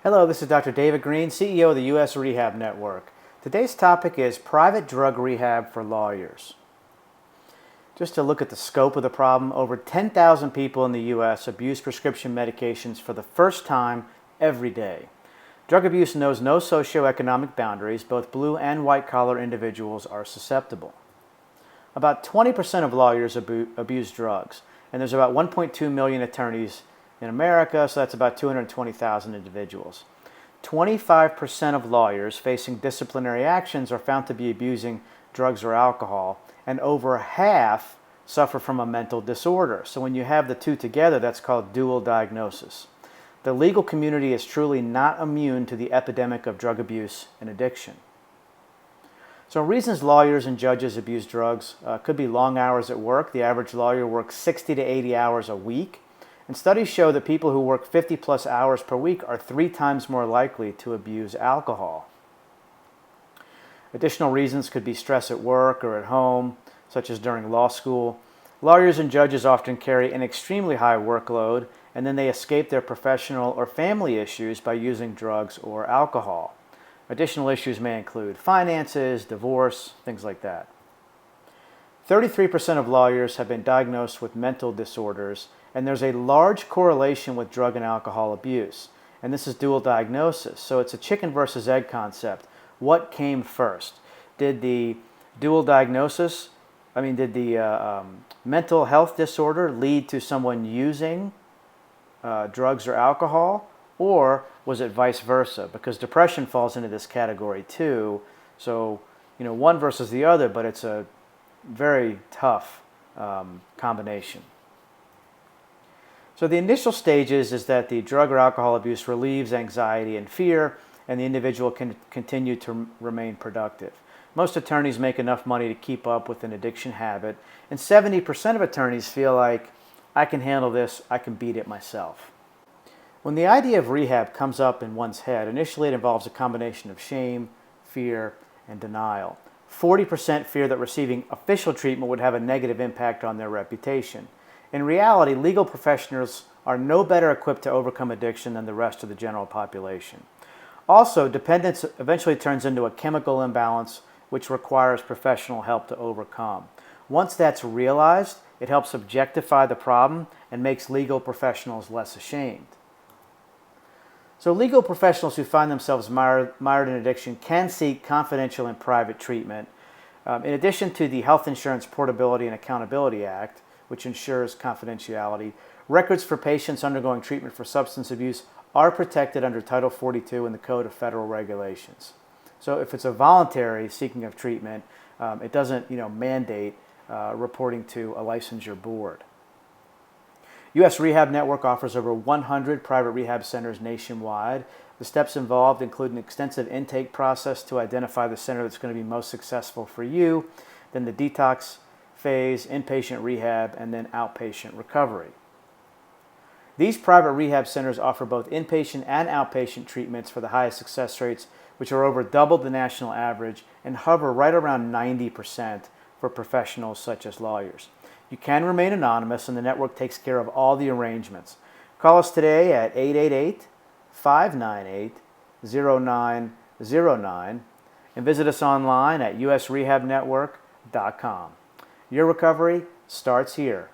Hello, this is Dr. David Green, CEO of the U.S. Rehab Network. Today's topic is private drug rehab for lawyers. Just to look at the scope of the problem, over 10,000 people in the U.S. abuse prescription medications for the first time every day. Drug abuse knows no socioeconomic boundaries. Both blue and white-collar individuals are susceptible. About 20% of lawyers abuse drugs, and there's about 1.2 million attorneys in America, so that's about 220,000 individuals. 25% of lawyers facing disciplinary actions are found to be abusing drugs or alcohol, and over half suffer from a mental disorder. So when you have the two together, that's called dual diagnosis. The legal community is truly not immune to the epidemic of drug abuse and addiction. So reasons lawyers and judges abuse drugs could be long hours at work. The average lawyer works 60 to 80 hours a week. And studies show that people who work 50 plus hours per week are 3 times more likely to abuse alcohol. Additional reasons could be stress at work or at home, such as during law school. Lawyers and judges often carry an extremely high workload, and then they escape their professional or family issues by using drugs or alcohol. Additional issues may include finances, divorce, things like that. 33% of lawyers have been diagnosed with mental disorders, and there's a large correlation with drug and alcohol abuse. And this is dual diagnosis, so it's a chicken versus egg concept. What came first? Did the dual diagnosis, did the mental health disorder lead to someone using drugs or alcohol? Or was it vice versa? Because depression falls into this category too. So, one versus the other, but it's a very tough combination. So the initial stages is that the drug or alcohol abuse relieves anxiety and fear, and the individual can continue to remain productive. Most attorneys make enough money to keep up with an addiction habit, and 70% of attorneys feel like, I can handle this, I can beat it myself. When the idea of rehab comes up in one's head, initially it involves a combination of shame, fear, and denial. 40% fear that receiving official treatment would have a negative impact on their reputation. In reality, legal professionals are no better equipped to overcome addiction than the rest of the general population. Also, dependence eventually turns into a chemical imbalance which requires professional help to overcome. Once that's realized, it helps objectify the problem and makes legal professionals less ashamed. So legal professionals who find themselves mired in addiction can seek confidential and private treatment. In addition to the Health Insurance Portability and Accountability Act, which ensures confidentiality, records for patients undergoing treatment for substance abuse are protected under Title 42 in the Code of Federal Regulations. So if it's a voluntary seeking of treatment, it doesn't mandate reporting to a licensure board. U.S. Rehab Network offers over 100 private rehab centers nationwide. The steps involved include an extensive intake process to identify the center that's going to be most successful for you, then the detox phase, inpatient rehab, and then outpatient recovery. These private rehab centers offer both inpatient and outpatient treatments for the highest success rates, which are over double the national average and hover right around 90% for professionals such as lawyers. You can remain anonymous, and the network takes care of all the arrangements. Call us today at 888-598-0909 and visit us online at usrehabnetwork.com. Your recovery starts here.